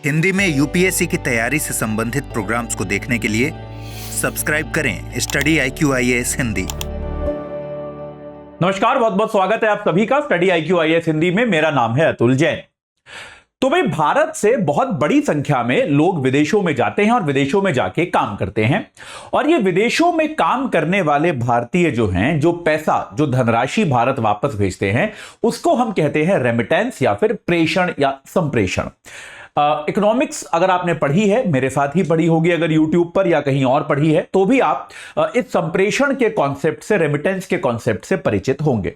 हिंदी में यूपीएससी की तैयारी से संबंधित प्रोग्राम्स को देखने के लिए सब्सक्राइब करें स्टडी IQ-IAS हिंदी। नमस्कार, बहुत बहुत स्वागत है आप सभी का स्टडी IQ-IAS हिंदी में। मेरा नाम है अतुल जैन। तो भाई, भारत से बहुत बड़ी संख्या में लोग विदेशों में जाते हैं और विदेशों में जाके काम करते हैं। और ये विदेशों में काम करने वाले भारतीय जो हैं, जो पैसा, जो धनराशि भारत वापस भेजते हैं, उसको हम कहते हैं रेमिटेंस या फिर प्रेषण या संप्रेषण। इकोनॉमिक्स अगर आपने पढ़ी है, मेरे साथ ही पढ़ी होगी, अगर यूट्यूब पर या कहीं और पढ़ी है, तो भी आप इस संप्रेषण के कॉन्सेप्ट से, रेमिटेंस के कॉन्सेप्ट से परिचित होंगे।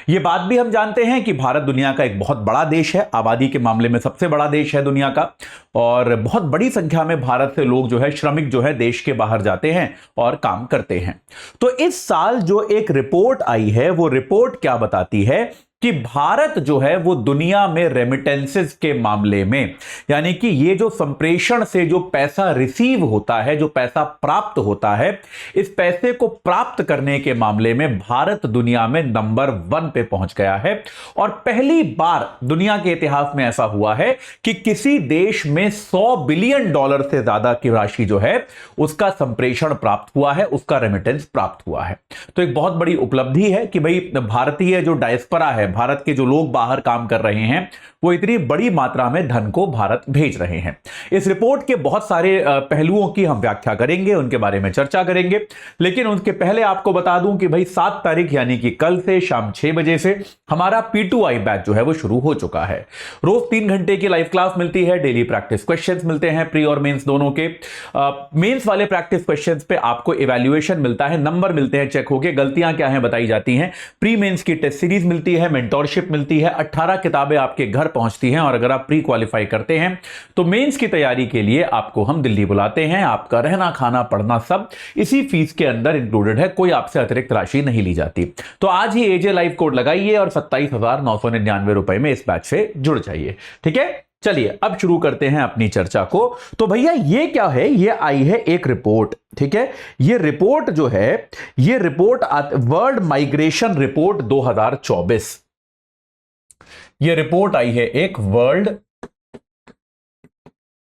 यह बात भी हम जानते हैं कि भारत दुनिया का एक बहुत बड़ा देश है, आबादी के मामले में सबसे बड़ा देश है दुनिया का, और बहुत बड़ी संख्या में भारत से लोग जो है, श्रमिक जो है, देश के बाहर जाते हैं और काम करते हैं। तो इस साल जो एक रिपोर्ट आई है, वो रिपोर्ट क्या बताती है कि भारत जो है वो दुनिया में रेमिटेंसेस के मामले में, यानी कि ये जो संप्रेषण से जो पैसा रिसीव होता है, जो पैसा प्राप्त होता है, इस पैसे को प्राप्त करने के मामले में भारत दुनिया में नंबर 1 पे पहुंच गया है। और पहली बार दुनिया के इतिहास में ऐसा हुआ है कि किसी देश में $100 बिलियन से ज्यादा की राशि जो है उसका संप्रेषण प्राप्त हुआ है, उसका रेमिटेंस प्राप्त हुआ है। तो एक बहुत बड़ी उपलब्धि है कि भाई, भारतीय जो डायस्पोरा है, भारत के जो लोग बाहर काम कर रहे हैं, वो इतनी बड़ी मात्रा में धन को भारत भेज रहे हैं। इस रिपोर्ट के बहुत सारे पहलुओं की हम व्याख्या करेंगे, उनके बारे में चर्चा करेंगे, लेकिन उसके पहले आपको बता दूं कि भाई 7 तारीख यानी कि कल से शाम 6 बजे से हमारा P2I बैच जो है वो शुरू हो चुका है। रोज 3 घंटे की लाइव क्लास मिलती है, डेली प्रैक्टिस क्वेश्चंस मिलते हैं, प्री और मेंस दोनों के। मेंस वाले प्रैक्टिस क्वेश्चंस पे आपको इवैल्यूएशन मिलता है, नंबर मिलते हैं चेक होके, गलतियां क्या हैं बताई जाती हैं। प्री मेंस की टेस्ट सीरीज मिलती है, मेंटोरशिप मिलती है, 18 किताबें आपके घर पहुंचती हैं, और अगर आप प्री क्वालिफाई करते हैं तो मेंस की तैयारी के लिए आपको हम दिल्ली बुलाते हैं। आपका रहना, खाना, पढ़ना सब इसी फीस के अंदर इंक्लूडेड है, कोई आपसे अतिरिक्त राशि नहीं ली जाती। तो आज ही AJ लाइव कोड लगाइए और 27,999 रुपए में इस बैच से जुड़ जाइए। ठीक है, चलिए अब शुरू करते हैं अपनी चर्चा को। तो भैया, ये क्या है? ये आई है एक रिपोर्ट। ठीक है, ये रिपोर्ट जो है, ये रिपोर्ट वर्ल्ड माइग्रेशन रिपोर्ट 2024। ये रिपोर्ट आई है एक वर्ल्ड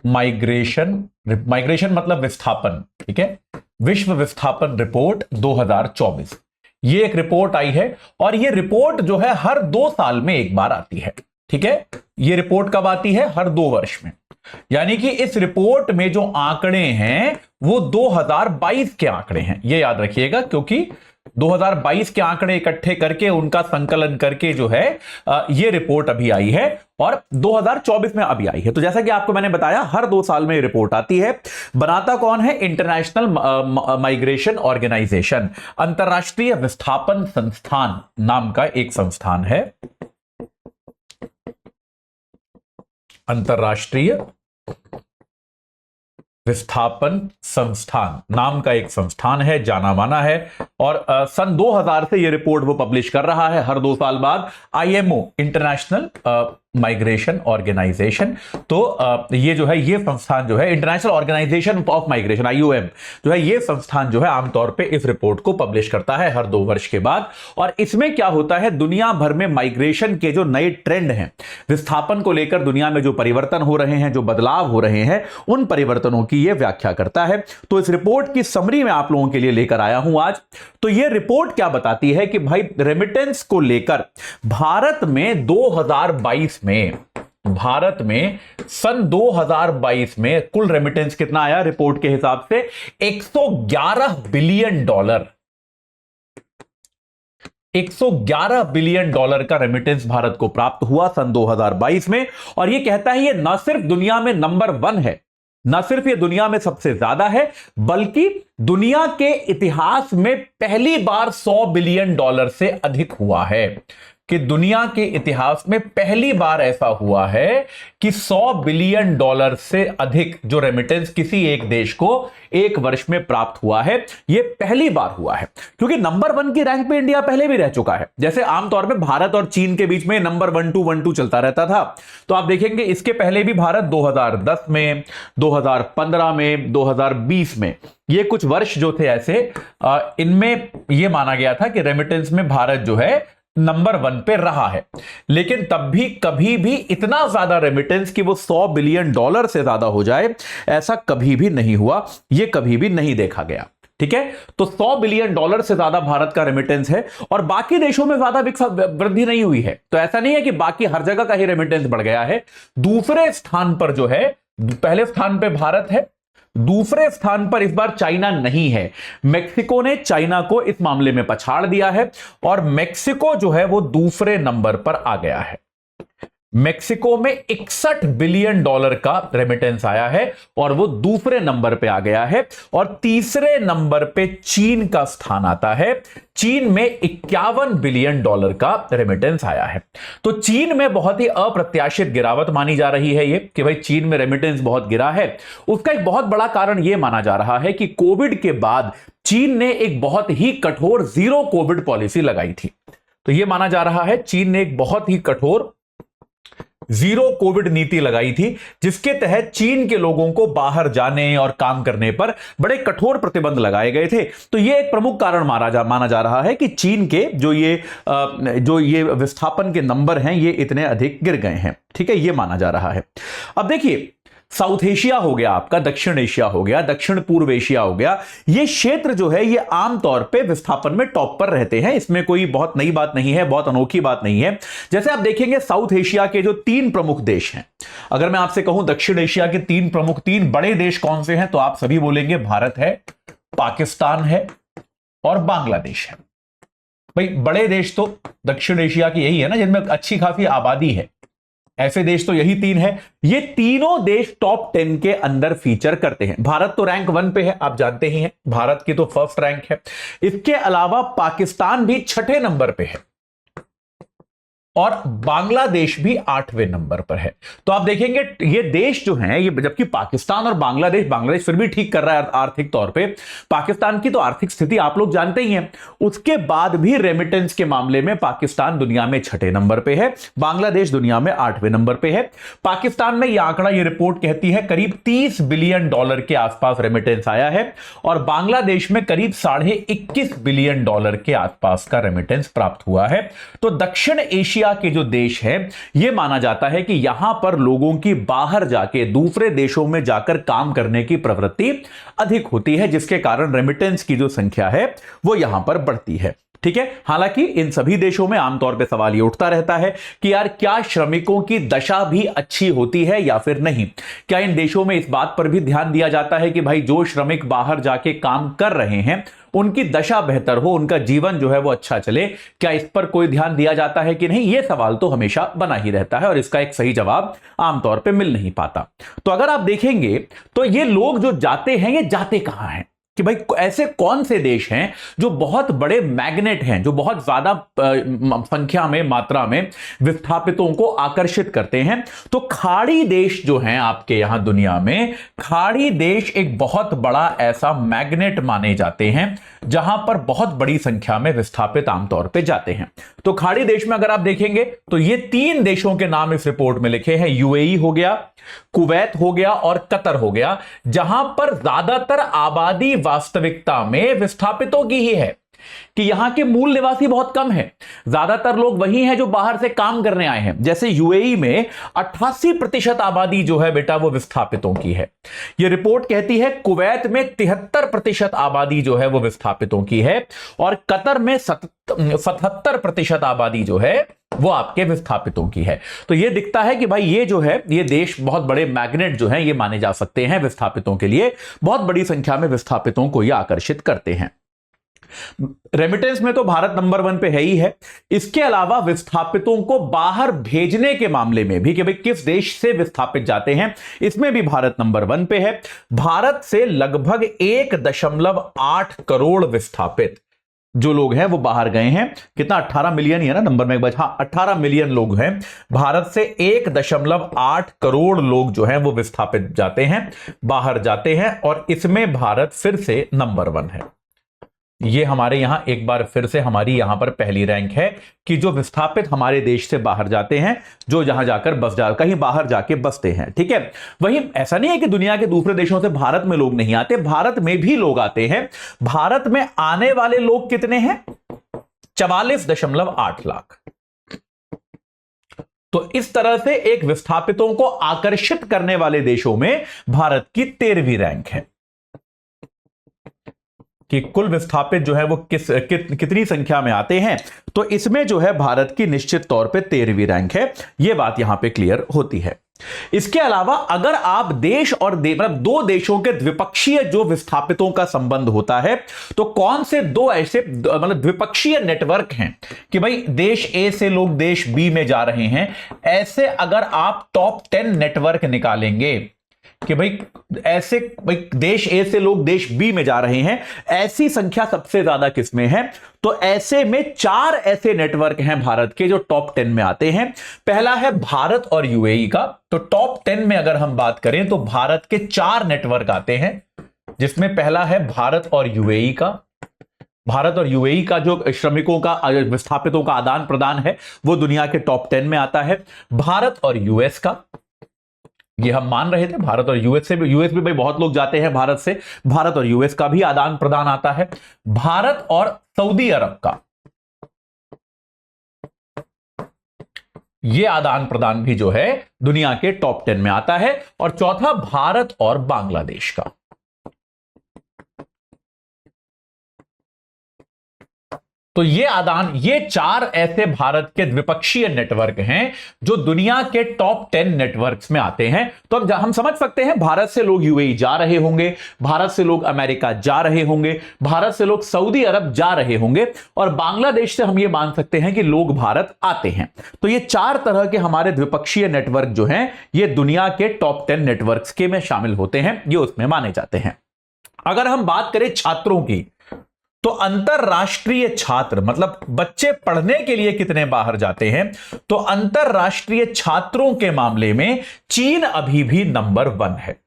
माइग्रेशन मतलब विस्थापन, ठीक है, विश्व विस्थापन रिपोर्ट 2024। ये एक रिपोर्ट आई है, और ये रिपोर्ट जो है हर 2 साल में एक बार आती है। ठीक है, ये रिपोर्ट कब आती है? हर 2 वर्ष में। यानी कि इस रिपोर्ट में जो आंकड़े हैं वो 2022 के आंकड़े हैं, ये याद रखिएगा, क्योंकि 2022 के आंकड़े इकट्ठे करके उनका संकलन करके जो है ये रिपोर्ट अभी आई है, और 2024 में अभी आई है। तो जैसा कि आपको मैंने बताया, हर 2 साल में ये रिपोर्ट आती है। बनाता कौन है? इंटरनेशनल माइग्रेशन ऑर्गेनाइजेशन, अंतरराष्ट्रीय विस्थापन संस्थान नाम का एक संस्थान है। अंतरराष्ट्रीय विस्थापन संस्थान नाम का एक संस्थान है, जाना माना है, और सन 2000 से यह रिपोर्ट वो पब्लिश कर रहा है हर 2 साल बाद। IMO, इंटरनेशनल माइग्रेशन ऑर्गेनाइजेशन, तो ये जो है, ये संस्थान जो है, international organisation of migration, IOM जो है, ये संस्थान जो है आमतौर पे इस रिपोर्ट को पब्लिश करता है हर 2 वर्ष के बाद। और इसमें क्या होता है, दुनिया भर में माइग्रेशन के जो नए ट्रेंड हैं, विस्थापन को लेकर दुनिया में जो परिवर्तन हो रहे हैं, जो बदलाव हो रहे हैं, उन परिवर्तनों की यह व्याख्या करता है। तो इस रिपोर्ट की समरी में आप लोगों के लिए लेकर आया हूं आज। तो यह रिपोर्ट क्या बताती है कि भाई, रेमिटेंस को लेकर भारत में 2022 में, भारत में सन 2022 में कुल रेमिटेंस कितना आया रिपोर्ट के हिसाब से? $111 बिलियन। $111 बिलियन का रेमिटेंस भारत को प्राप्त हुआ सन 2022 में। और यह कहता है, यह न सिर्फ दुनिया में नंबर 1 है, न सिर्फ ये दुनिया में सबसे ज्यादा है, बल्कि दुनिया के इतिहास में पहली बार $100 बिलियन से अधिक हुआ है। कि दुनिया के इतिहास में पहली बार ऐसा हुआ है कि $100 बिलियन से अधिक जो रेमिटेंस किसी एक देश को एक वर्ष में प्राप्त हुआ है, यह पहली बार हुआ है। क्योंकि नंबर 1 की रैंक पे इंडिया पहले भी रह चुका है। जैसे आमतौर पे भारत और चीन के बीच में नंबर 1-2 चलता रहता था, तो आप देखेंगे इसके पहले भी भारत 2010 में, 2015 में, 2020 में, ये कुछ वर्ष जो थे ऐसे, इनमें यह माना गया था कि रेमिटेंस में भारत जो है नंबर 1 पे रहा है, लेकिन तब भी कभी भी इतना ज्यादा रेमिटेंस कि वो $100 बिलियन से ज्यादा हो जाए, ऐसा कभी भी नहीं हुआ, ये कभी भी नहीं देखा गया। ठीक है, तो $100 बिलियन से ज्यादा भारत का रेमिटेंस है और बाकी देशों में ज्यादा वृद्धि नहीं हुई है। तो ऐसा नहीं है कि बाकी हर जगह का ही रेमिटेंस बढ़ गया है। दूसरे स्थान पर जो है, पहले स्थान पे भारत है, दूसरे स्थान पर इस बार चाइना नहीं है। मेक्सिको ने चाइना को इस मामले में पछाड़ दिया है और मेक्सिको जो है वो दूसरे नंबर पर आ गया है। मेक्सिको में $61 बिलियन का रेमिटेंस आया है और वो दूसरे नंबर पे आ गया है। और तीसरे नंबर पे चीन का स्थान आता है। चीन में $51 बिलियन का रेमिटेंस आया है। तो चीन में बहुत ही अप्रत्याशित गिरावट मानी जा रही है ये, कि भाई चीन में रेमिटेंस बहुत गिरा है। उसका एक बहुत बड़ा कारण यह माना जा रहा है कि कोविड के बाद चीन ने एक बहुत ही कठोर जीरो कोविड पॉलिसी लगाई थी। तो यह माना जा रहा है चीन ने एक बहुत ही कठोर जीरो कोविड नीति लगाई थी, जिसके तहत चीन के लोगों को बाहर जाने और काम करने पर बड़े कठोर प्रतिबंध लगाए गए थे। तो यह एक प्रमुख कारण माना जा रहा है कि चीन के जो ये विस्थापन के नंबर हैं ये इतने अधिक गिर गए हैं। ठीक है, यह माना जा रहा है। अब देखिए, साउथ एशिया हो गया आपका, दक्षिण एशिया हो गया, दक्षिण पूर्व एशिया हो गया, ये क्षेत्र जो है ये आमतौर पे विस्थापन में टॉप पर रहते हैं। इसमें कोई बहुत नई बात नहीं है, बहुत अनोखी बात नहीं है। जैसे आप देखेंगे साउथ एशिया के जो 3 प्रमुख देश हैं, अगर मैं आपसे कहूं दक्षिण एशिया के 3 बड़े देश कौन से हैं, तो आप सभी बोलेंगे भारत है, पाकिस्तान है और बांग्लादेश है। भाई बड़े देश तो दक्षिण एशिया के यही है ना, जिनमें अच्छी खासी आबादी है। ऐसे देश तो यही 3 है। ये तीनों देश टॉप 10 के अंदर फीचर करते हैं। भारत तो रैंक 1 पे है, आप जानते ही हैं, भारत की तो फर्स्ट रैंक है। इसके अलावा पाकिस्तान भी 6ठे नंबर पे है और बांग्लादेश भी 8वें नंबर पर है। तो आप देखेंगे ये देश जो हैं, ये जबकि पाकिस्तान और बांग्लादेश फिर भी ठीक कर रहा है आर्थिक तौर पे। पाकिस्तान की तो आर्थिक स्थिति आप लोग जानते ही हैं। उसके बाद भी रेमिटेंस के मामले में पाकिस्तान दुनिया में 6ठे नंबर पे है, बांग्लादेश दुनिया में 8वें नंबर पे है। पाकिस्तान में यह आंकड़ा, ये रिपोर्ट कहती है करीब $30 बिलियन के आसपास रेमिटेंस आया है और बांग्लादेश में करीब $21.5 बिलियन के आसपास का रेमिटेंस प्राप्त हुआ है। तो दक्षिण एशिया के जो देश है, यह माना जाता है कि यहां पर लोगों की बाहर जाके दूसरे देशों में जाकर काम करने की प्रवृत्ति अधिक होती है, जिसके कारण रेमिटेंस की जो संख्या है वो यहां पर बढ़ती है। ठीक है, हालांकि इन सभी देशों में आमतौर पे सवाल ये उठता रहता है कि यार क्या श्रमिकों की दशा भी अच्छी होती है या फिर नहीं। क्या इन देशों में इस बात पर भी ध्यान दिया जाता है कि भाई जो श्रमिक बाहर जाके काम कर रहे हैं उनकी दशा बेहतर हो, उनका जीवन जो है वो अच्छा चले, क्या इस पर कोई ध्यान दिया जाता है कि नहीं? ये सवाल तो हमेशा बना ही रहता है और इसका एक सही जवाब आमतौर पे मिल नहीं पाता। तो अगर आप देखेंगे तो ये लोग जो जाते हैं, ये जाते कहां हैं, कि भाई ऐसे कौन से देश हैं जो बहुत बड़े मैग्नेट हैं, जो बहुत ज्यादा संख्या में, मात्रा में विस्थापितों को आकर्षित करते हैं। तो खाड़ी देश जो हैं आपके यहां दुनिया में, खाड़ी देश एक बहुत बड़ा ऐसा मैग्नेट माने जाते हैं जहां पर बहुत बड़ी संख्या में विस्थापित आमतौर पे जाते हैं। तो खाड़ी देश में अगर आप देखेंगे तो ये 3 देशों के नाम इस रिपोर्ट में लिखे हैं, यूएई हो गया, कुवैत हो गया और कतर हो गया, जहां पर ज्यादातर आबादी वास्तविकता में विस्थापितों की ही है, कि यहां के मूल निवासी बहुत कम है। ज्यादातर लोग वही हैं जो बाहर से काम करने आए हैं। जैसे यूएई में 88% आबादी जो है बेटा वो विस्थापितों की है। यह रिपोर्ट कहती है कुवैत में 73% आबादी जो है वो विस्थापितों की है और कतर में 77% आबादी जो है वो आपके विस्थापितों की है। तो यह दिखता है कि भाई ये जो है, ये देश बहुत बड़े मैग्नेट जो हैं ये माने जा सकते हैं विस्थापितों के लिए। बहुत बड़ी संख्या में विस्थापितों को ये आकर्षित करते हैं। रेमिटेंस में तो भारत नंबर 1 पे है ही है। इसके अलावा विस्थापितों को बाहर भेजने के मामले में भी, कि भाई किस देश से विस्थापित जाते हैं, इसमें भी भारत नंबर 1 पे है। भारत से लगभग 1.8 करोड़ विस्थापित जो लोग हैं वो बाहर गए हैं। कितना? 18 मिलियन ही है ना नंबर में एक बार, हाँ 18 मिलियन लोग हैं। भारत से 1.8 करोड़ लोग जो हैं वो विस्थापित जाते हैं, बाहर जाते हैं और इसमें भारत फिर से नंबर 1 है। ये हमारे यहां एक बार फिर से हमारी यहां पर पहली रैंक है कि जो विस्थापित हमारे देश से बाहर जाते हैं, जो जहां जाकर कहीं बाहर जाके बसते हैं। ठीक है, वहीं ऐसा नहीं है कि दुनिया के दूसरे देशों से भारत में लोग नहीं आते, भारत में भी लोग आते हैं। भारत में आने वाले लोग कितने हैं? 44.8 लाख। तो इस तरह से एक विस्थापितों को आकर्षित करने वाले देशों में भारत की 13वीं रैंक है कि कुल विस्थापित जो है वो कितनी संख्या में आते हैं। तो इसमें जो है भारत की निश्चित तौर पे 13वीं रैंक है, यह बात यहां पे क्लियर होती है। इसके अलावा अगर आप देश और मतलब दो देशों के द्विपक्षीय जो विस्थापितों का संबंध होता है, तो कौन से दो ऐसे मतलब द्विपक्षीय नेटवर्क हैं कि भाई देश ए से लोग देश बी में जा रहे हैं, ऐसे अगर आप टॉप 10 नेटवर्क निकालेंगे कि भाई ऐसे भाई देश ए से लोग देश बी में जा रहे हैं, ऐसी संख्या सबसे ज्यादा किसमें है? तो ऐसे में 4 ऐसे नेटवर्क हैं भारत के जो टॉप 10 में आते हैं। पहला है भारत और यूएई का। तो टॉप 10 में अगर हम बात करें तो भारत के 4 नेटवर्क आते हैं, जिसमें पहला है भारत और यूएई का। भारत और यूएई का जो श्रमिकों का विस्थापितों का आदान प्रदान है वो दुनिया के टॉप 10 में आता है। भारत और यूएस का, ये हम मान रहे थे, भारत और यूएस भी भाई बहुत लोग जाते हैं भारत से, भारत और यूएस का भी आदान प्रदान आता है। भारत और सऊदी अरब का ये आदान प्रदान भी जो है दुनिया के टॉप 10 में आता है। और चौथा भारत और बांग्लादेश का। तो ये 4 ऐसे भारत के द्विपक्षीय नेटवर्क हैं जो दुनिया के टॉप 10 नेटवर्क्स में आते हैं। तो अब हम समझ सकते हैं भारत से लोग यूएई जा रहे होंगे, भारत से लोग अमेरिका जा रहे होंगे, भारत से लोग सऊदी अरब जा रहे होंगे, और बांग्लादेश से हम ये मान सकते हैं कि लोग भारत आते हैं। तो ये 4 तरह के हमारे द्विपक्षीय नेटवर्क जो हैं ये दुनिया के टॉप 10 नेटवर्क्स के में शामिल होते हैं, ये उसमें माने जाते हैं। अगर हम बात करें छात्रों की, तो अंतरराष्ट्रीय छात्र मतलब बच्चे पढ़ने के लिए कितने बाहर जाते हैं, तो अंतरराष्ट्रीय छात्रों के मामले में चीन अभी भी नंबर 1 है।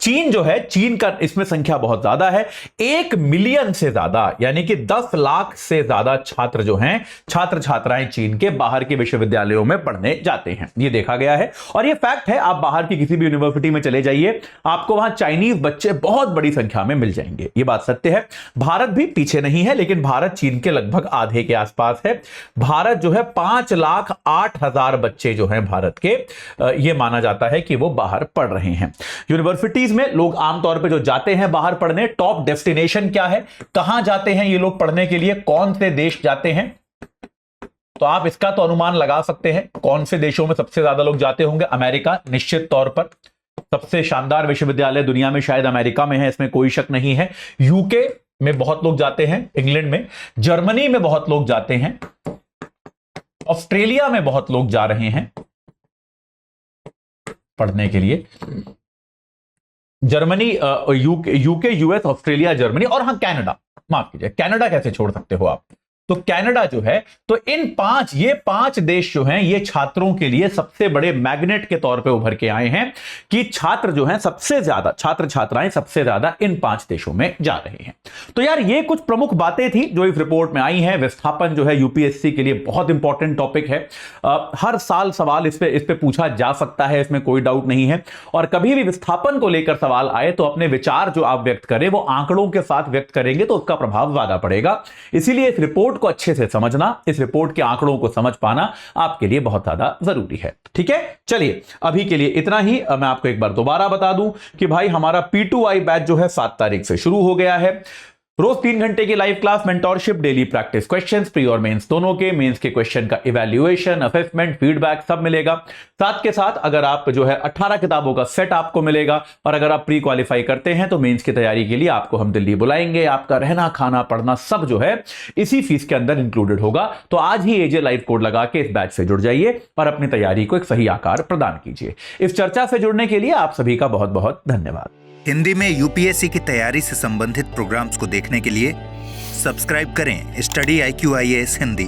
चीन जो है, चीन का इसमें संख्या बहुत ज्यादा है, 1 मिलियन से ज्यादा यानी कि 10 लाख से ज्यादा छात्र जो हैं, छात्र छात्राएं चीन के बाहर के विश्वविद्यालयों में पढ़ने जाते हैं, ये देखा गया है। और ये फैक्ट है, आप बाहर की किसी भी यूनिवर्सिटी में चले जाइए, आपको वहां चाइनीज बच्चे बहुत बड़ी संख्या में मिल जाएंगे, ये बात सत्य है। भारत भी पीछे नहीं है, लेकिन भारत चीन के लगभग आधे के आसपास है। भारत जो है 5,08,000 बच्चे जो हैं भारत के, ये माना जाता है कि वो बाहर पढ़ रहे हैं। यूनिवर्सिटीज में लोग आमतौर पे जो जाते हैं बाहर पढ़ने, टॉप डेस्टिनेशन क्या है, कहां जाते हैं ये लोग पढ़ने के लिए, कौन से देश जाते हैं, तो आप इसका तो अनुमान लगा सकते हैं कौन से देशों में सबसे ज्यादा लोग जाते होंगे। अमेरिका निश्चित तौर पर, सबसे शानदार विश्वविद्यालय दुनिया में शायद अमेरिका में है, इसमें कोई शक नहीं है। यूके में बहुत लोग जाते हैं, इंग्लैंड में, जर्मनी में बहुत लोग जाते हैं, ऑस्ट्रेलिया में बहुत लोग जा रहे हैं पढ़ने के लिए। Germany, UK, US, Australia, Germany, और हाँ कनाडा, माफ कीजिए कनाडा कैसे छोड़ सकते हो आप, तो कनाडा जो है, तो ये 5 देश जो हैं ये छात्रों के लिए सबसे बड़े मैग्नेट के तौर पे उभर के आए हैं कि छात्र जो हैं सबसे ज्यादा, छात्र छात्राएं सबसे ज्यादा इन 5 देशों में जा रहे हैं। तो यार ये कुछ प्रमुख बातें थी जो इस रिपोर्ट में आई हैं। विस्थापन जो है यूपीएससी के लिए बहुत इंपॉर्टेंट टॉपिक है, हर साल सवाल इस पे पूछा जा सकता है, इसमें कोई डाउट नहीं है। और कभी भी विस्थापन को लेकर सवाल आए तो अपने विचार जो आप व्यक्त करें वो आंकड़ों के साथ व्यक्त करेंगे तो उसका प्रभाव ज्यादा पड़ेगा। इसीलिए इस रिपोर्ट को अच्छे से समझना, इस रिपोर्ट के आंकड़ों को समझ पाना आपके लिए बहुत ज्यादा जरूरी है। ठीक है, चलिए अभी के लिए इतना ही। मैं आपको एक बार दोबारा बता दूं कि भाई हमारा P2I बैच जो है 7 तारीख से शुरू हो गया है। रोज 3 घंटे की live class, mentorship, daily practice questions, pre और मेंस दोनों के, मेंस के क्वेश्चन का इवैल्यूएशन, असेसमेंट, फीडबैक सब मिलेगा। साथ के साथ अगर आप जो है 18 किताबों का सेट आपको मिलेगा, और अगर आप प्री क्वालिफाई करते हैं तो मेंस की तैयारी के लिए आपको हम दिल्ली बुलाएंगे। आपका रहना, खाना, पढ़ना सब जो है इसी फीस के अंदर इंक्लूडेड होगा। तो आज ही एजे लाइव कोड लगा के इस बैच से जुड़ जाइए और अपनी तैयारी को एक सही आकार प्रदान कीजिए। इस चर्चा से जुड़ने के लिए आप सभी का बहुत बहुत धन्यवाद। हिंदी में यूपीएससी की तैयारी से संबंधित प्रोग्राम्स को देखने के लिए सब्सक्राइब करें स्टडी IQ IAS हिंदी।